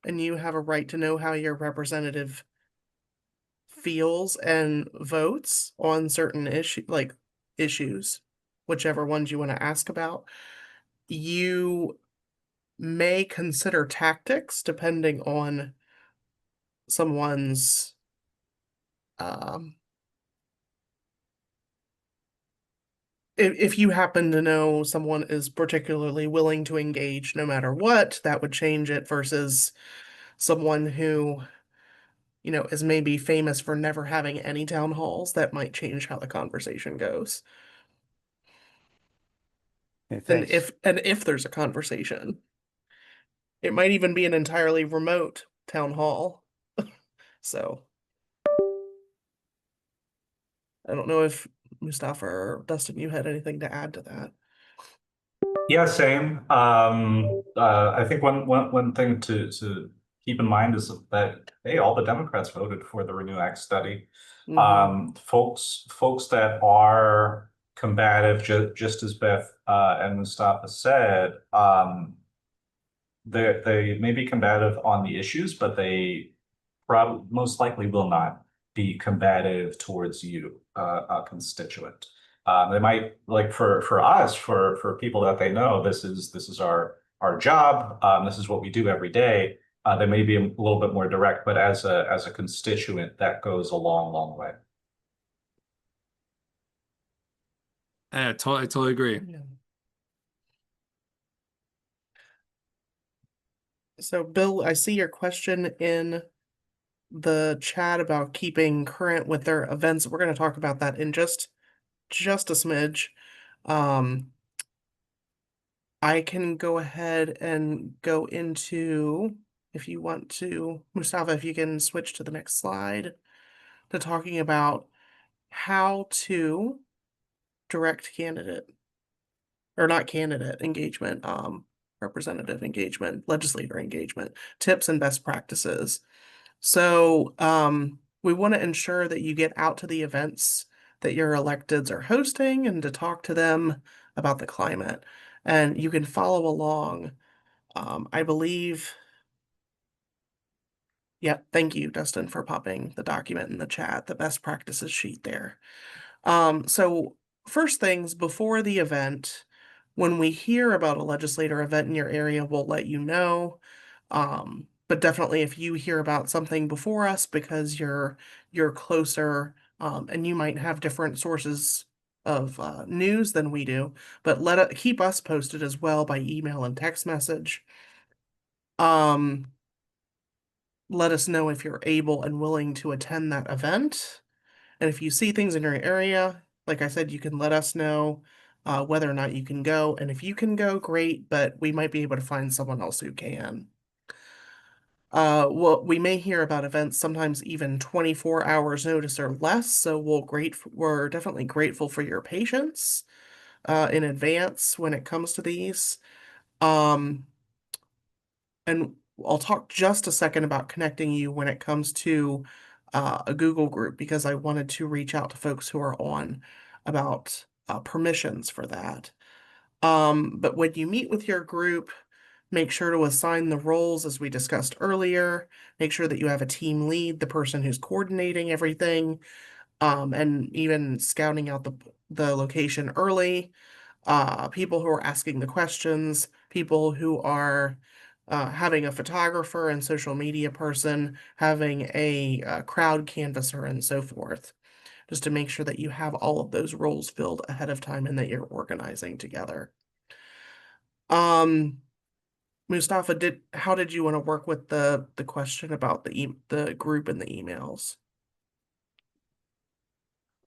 and you have a right to know how your representative feels and votes on certain issues, whichever ones you want to ask about. You may consider tactics depending on someone's um if you happen to know someone is particularly willing to engage no matter what, that would change it versus someone who, is maybe famous for never having any town halls. That might change how the conversation goes. Okay, And thanks. if there's a conversation, it might even be an entirely remote town hall. So I don't know if Mustafa or Dustin, you had anything to add to that. Yeah, same. I think one thing to keep in mind is that hey, all the Democrats voted for the Renew Act study. Folks that are combative, just as Beth and Mustafa said, they may be combative on the issues, but they probably most likely will not be combative towards you, a constituent. They might like for us, for people that they know, this is our job. This is what we do every day. They may be a little bit more direct, but as a constituent, that goes a long way. Yeah, I totally agree. Yeah. So, Bill, I see your question in the chat about keeping current with their events. We're going to talk about that in just a smidge. I can go ahead and go into, if you want to, Mustafa, if you can switch to the next slide, to talking about how to direct candidate, or not candidate engagement, representative engagement, legislator engagement, tips and best practices. So we want to ensure that you get out to the events that your electeds are hosting and to talk to them about the climate. And you can follow along. I believe, yeah, thank you, Dustin, for popping the document in the chat, the best practices sheet there. So first things before the event, when we hear about a legislator event in your area, we'll let you know. But definitely if you hear about something before us because you're closer, and you might have different sources of news than we do, but keep us posted as well by email and text message. Let us know if you're able and willing to attend that event. And if you see things in your area, like I said, you can let us know whether or not you can go. And if you can go, great, but we might be able to find someone else who can. Well, we may hear about events sometimes even 24 hours notice or less, so we're definitely grateful for your patience in advance when it comes to these. And I'll talk just a second about connecting you when it comes to a Google group because I wanted to reach out to folks who are on about permissions for that. But when you meet with your group, make sure to assign the roles as we discussed earlier. Make sure that you have a team lead, the person who's coordinating everything, and even scouting out the location early. People who are asking the questions, people who are having a photographer and social media person, having a crowd canvasser, and so forth, just to make sure that you have all of those roles filled ahead of time and that you're organizing together. Mustafa, how did you want to work with the question about the group and the emails?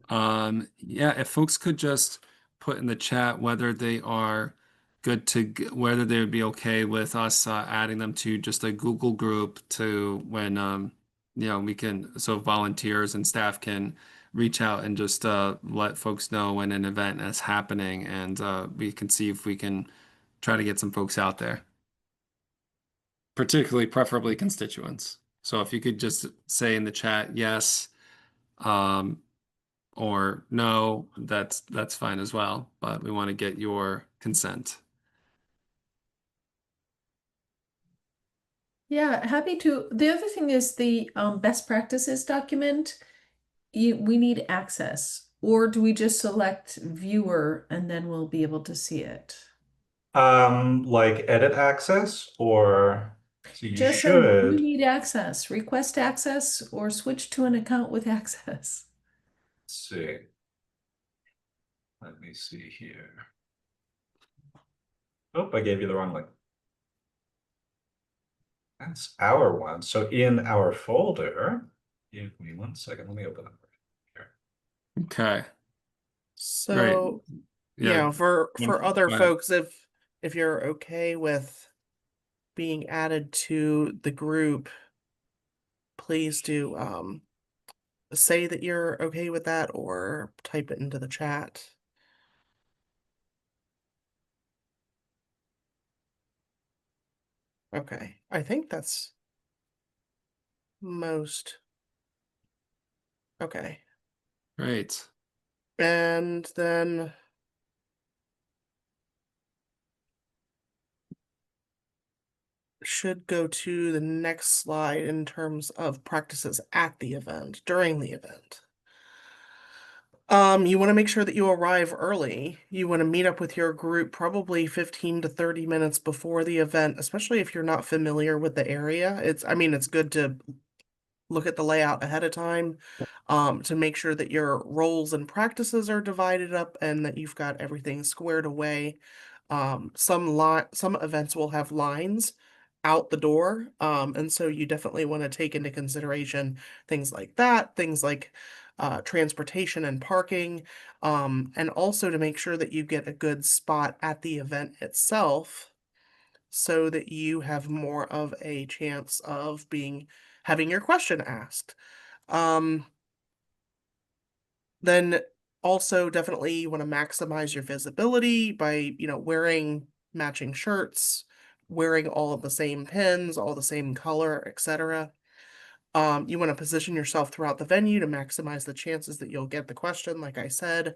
Yeah, if folks could just put in the chat whether they are whether they would be okay with us adding them to just a Google group to when we can so volunteers and staff can reach out and just let folks know when an event is happening and we can see if we can try to get some folks out there. Preferably constituents. So if you could just say in the chat, yes, or no, that's fine as well, but we want to get your consent. Yeah, happy to. The other thing is the best practices document. We need access, or do we just select viewer and then we'll be able to see it? Like edit access, or so you Just says you should. need access, request access, or switch to an account with access. Let's see. Let me see here. Oh, I gave you the wrong link. That's our one. So in our folder, give me 1 second. Let me open it here. Okay. So, Yeah. for other Go ahead. folks, if you're okay with being added to the group, please do say that you're okay with that or type it into the chat. Okay, I think that's most. Okay. Great. And then should go to the next slide in terms of practices at the event, during the event. You want to make sure that you arrive early. You want to meet up with your group probably 15 to 30 minutes before the event, especially if you're not familiar with the area. It's good to look at the layout ahead of time, to make sure that your roles and practices are divided up and that you've got everything squared away. Some events will have lines out the door, and so you definitely want to take into consideration things like that, things like transportation and parking, and also to make sure that you get a good spot at the event itself so that you have more of a chance of having your question asked. Then also definitely you want to maximize your visibility by, wearing matching shirts, wearing all of the same pins, all the same color, etc. You want to position yourself throughout the venue to maximize the chances that you'll get the question, like I said.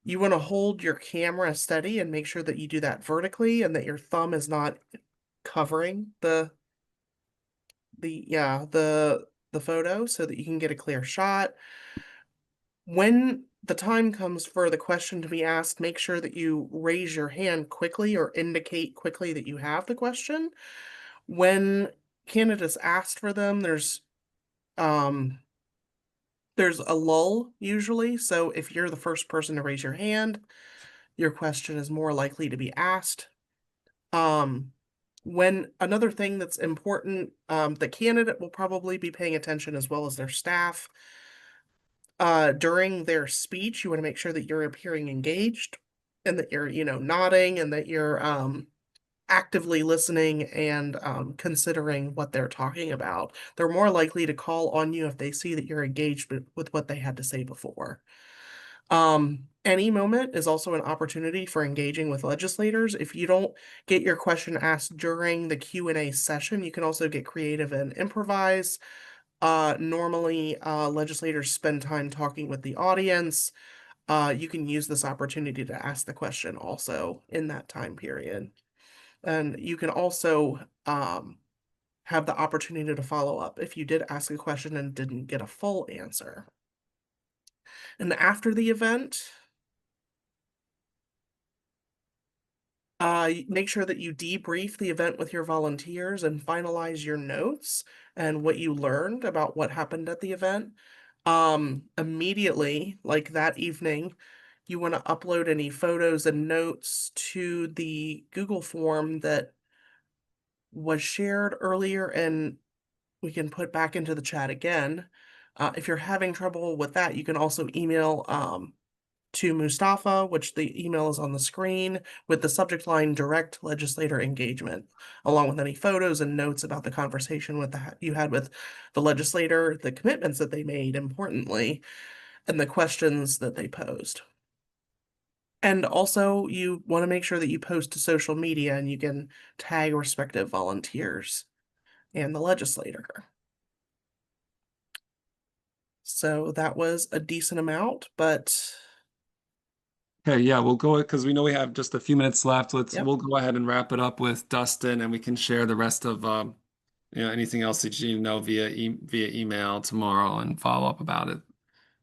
You want to hold your camera steady and make sure that you do that vertically and that your thumb is not covering the photo so that you can get a clear shot. When the time comes for the question to be asked, make sure that you raise your hand quickly or indicate quickly that you have the question. When candidates asked for them, there's a lull usually, so if you're the first person to raise your hand, your question is more likely to be asked. When another thing that's important, the candidate will probably be paying attention as well as their staff. During their speech, you want to make sure that you're appearing engaged and that you're, nodding and that you're actively listening and considering what they're talking about. They're more likely to call on you if they see that you're engaged with what they had to say before. Any moment is also an opportunity for engaging with legislators. If you don't get your question asked during the Q&A session, you can also get creative and improvise. Normally, legislators spend time talking with the audience. You can use this opportunity to ask the question also in that time period. And you can also have the opportunity to follow up if you did ask a question and didn't get a full answer. And after the event, make sure that you debrief the event with your volunteers and finalize your notes and what you learned about what happened at the event. Immediately, like that evening, you want to upload any photos and notes to the Google form that was shared earlier and we can put back into the chat again. If you're having trouble with that, you can also email to Mustafa, which the email is on the screen, with the subject line direct legislator engagement, along with any photos and notes about the conversation you had with the legislator, the commitments that they made, importantly, and the questions that they posed. And also, you want to make sure that you post to social media and you can tag respective volunteers and the legislator. So that was a decent amount, but Okay, yeah, we'll go because we know we have just a few minutes left. Yep. We'll go ahead and wrap it up with Dustin, and we can share the rest of anything else that you know via email tomorrow and follow up about it.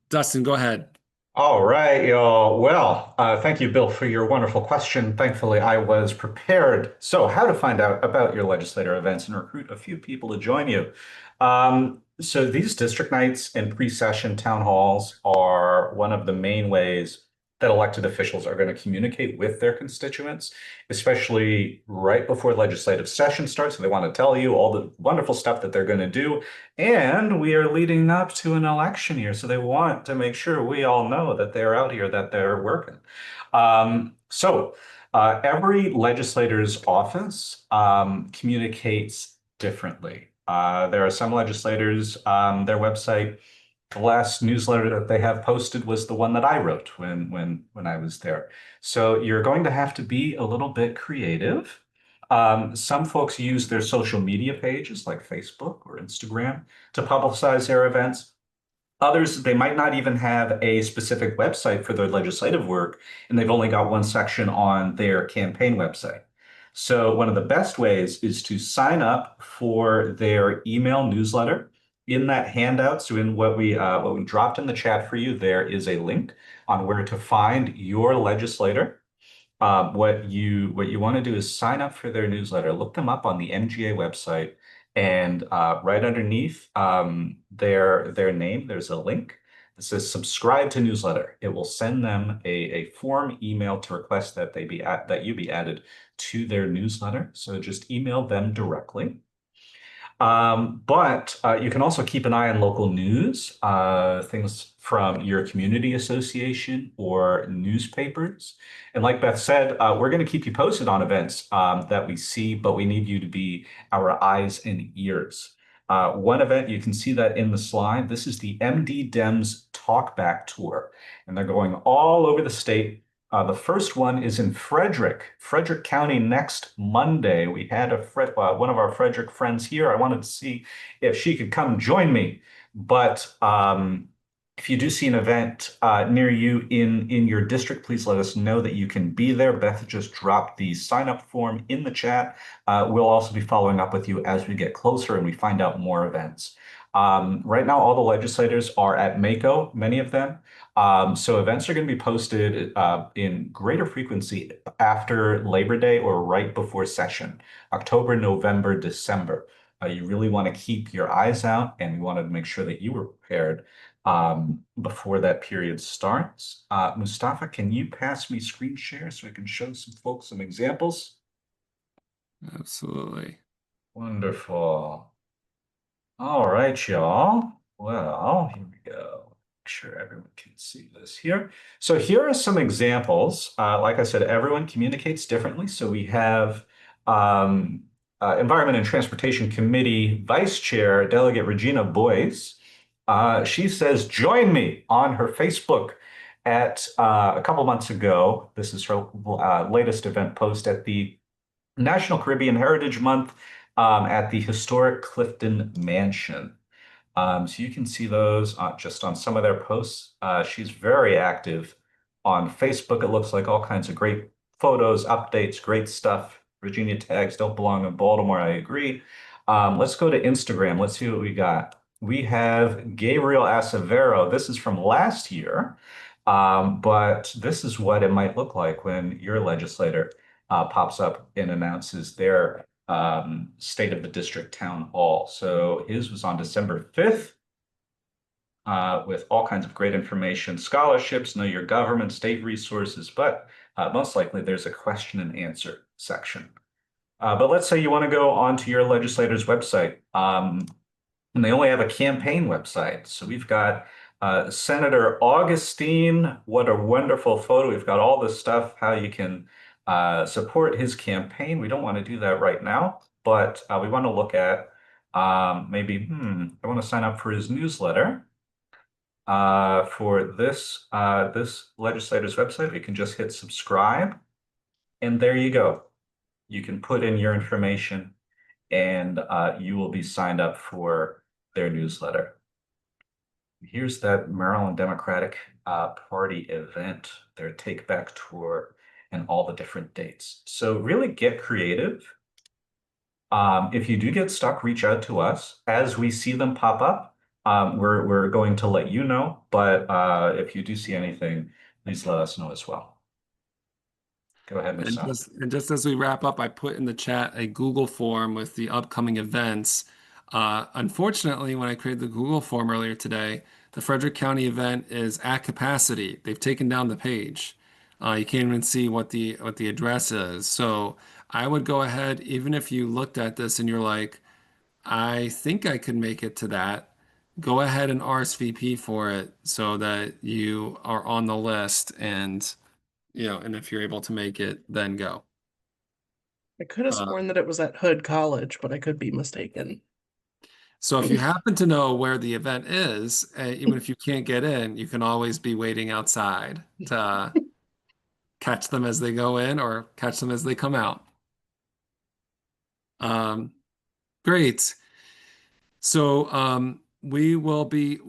Dustin, go ahead. All right, y'all. Well, thank you, Bill, for your wonderful question. Thankfully, I was prepared. So, how to find out about your legislator events and recruit a few people to join you. So, these district nights and pre-session town halls are one of the main ways that elected officials are going to communicate with their constituents, especially right before legislative session starts. So they want to tell you all the wonderful stuff that they're going to do. And we are leading up to an election year. So they want to make sure we all know that they're out here, that they're working. Every legislator's office communicates differently. There are some legislators, their website, the last newsletter that they have posted was the one that I wrote when I was there. So you're going to have to be a little bit creative. Some folks use their social media pages like Facebook or Instagram to publicize their events. Others, they might not even have a specific website for their legislative work, and they've only got one section on their campaign website. So one of the best ways is to sign up for their email newsletter. In that handout, so in what we dropped in the chat for you, there is a link on where to find your legislator. What you want to do is sign up for their newsletter. Look them up on the MGA website, and right underneath their name, there's a link that says subscribe to newsletter. It will send them a form email to request that you be added to their newsletter. So just email them directly. But you can also keep an eye on local news, things from your community association or newspapers. And like Beth said, we're going to keep you posted on events that we see, but we need you to be our eyes and ears. One event, you can see that in the slide. This is the MD Dems Talkback Tour, and they're going all over the state. The first one is in Frederick County next Monday. We had one of our Frederick friends here. I wanted to see if she could come join me. But if you do see an event near you in your district, please let us know that you can be there. Beth just dropped the sign-up form in the chat. We'll also be following up with you as we get closer and we find out more events. Right now, all the legislators are at Mako, many of them. So events are going to be posted in greater frequency after Labor Day or right before session, October, November, December. You really want to keep your eyes out, and we wanted to make sure that you were prepared before that period starts. Mustafa, can you pass me screen share so I can show some folks some examples? Absolutely. Wonderful. All right, y'all. Well, here we go. Make sure everyone can see this here. So here are some examples. Like I said, everyone communicates differently. So we have Environment and Transportation Committee Vice Chair Delegate Regina Boyce. She says, join me on her Facebook at a couple months ago. This is her latest event post at the National Caribbean Heritage Month at the historic Clifton Mansion. So you can see those just on some of their posts. She's very active on Facebook. It looks like all kinds of great photos, updates, great stuff. Virginia tags don't belong in Baltimore. I agree. Let's go to Instagram. Let's see what we got. We have Gabriel Acevero. This is from last year, but this is what it might look like when your legislator pops up and announces their State of the District Town Hall. So his was on December 5th with all kinds of great information, scholarships, know your government, state resources, but most likely there's a question and answer section. But let's say you want to go onto your legislator's website and they only have a campaign website. So we've got Senator Augustine. What a wonderful photo. We've got all this stuff, how you can support his campaign. We don't want to do that right now, but we want to look at maybe, I want to sign up for his newsletter. For this legislator's website, you can just hit subscribe, and there you go. You can put in your information, and you will be signed up for their newsletter. Here's that Maryland Democratic Party event, their Take Back tour, and all the different dates. So really get creative. If you do get stuck, reach out to us. As we see them pop up, we're going to let you know. But if you do see anything, please let us know as well. Go ahead, Ms. And just as we wrap up, I put in the chat a Google form with the upcoming events. Unfortunately, when I created the Google form earlier today, the Frederick County event is at capacity. They've taken down the page. You can't even see what the address is. So I would go ahead, even if you looked at this and you're like, I think I could make it to that, go ahead and RSVP for it so that you are on the list and and if you're able to make it, then go. I could have Uh, sworn that it was at Hood College, but I could be mistaken. So if you happen to know where the event is, even if you can't get in, you can always be waiting outside to catch them as they go in or catch them as they come out. Great. So we will be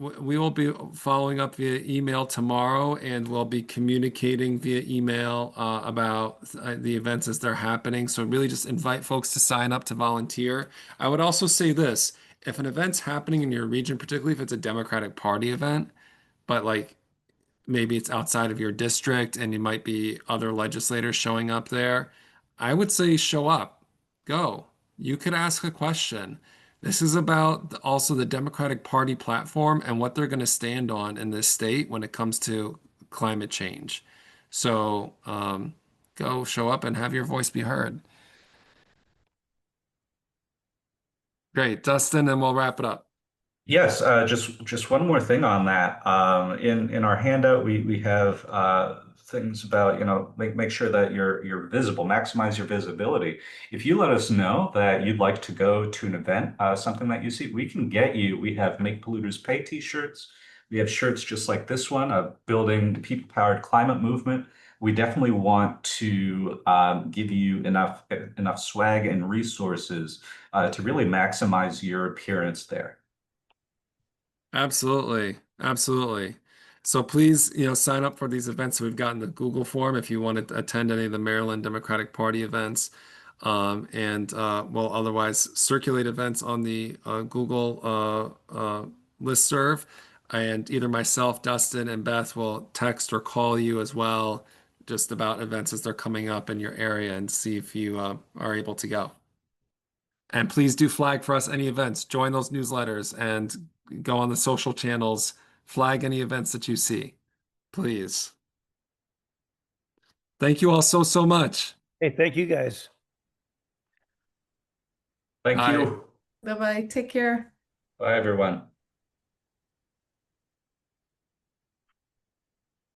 following up via email tomorrow, and we'll be communicating via email about the events as they're happening. So really just invite folks to sign up to volunteer. I would also say this, if an event's happening in your region, particularly if it's a Democratic Party event, but like maybe it's outside of your district and you might be other legislators showing up there, I would say show up, go. You could ask a question. This is about also the Democratic Party platform and what they're going to stand on in this state when it comes to climate change. So go show up and have your voice be heard. Great, Dustin, and we'll wrap it up. Yes, just one more thing on that. In our handout, we have things about, make sure that you're visible, maximize your visibility. If you let us know that you'd like to go to an event, something that you see, we can get you. We have Make Polluters Pay t-shirts. We have shirts just like this one, Building People-Powered Climate Movement. We definitely want to give you enough swag and resources to really maximize your appearance there. Absolutely. Absolutely. So please, sign up for these events we've got in the Google form if you want to attend any of the Maryland Democratic Party events. And we'll otherwise circulate events on the Google listserv. And either myself, Dustin, and Beth will text or call you as well, just about events as they're coming up in your area and see if you are able to go. And please do flag for us any events, join those newsletters, and go on the social channels, flag any events that you see, please. Thank you all so, so much. Hey, thank you guys. Thank you. Bye-bye. Take care. Bye, everyone.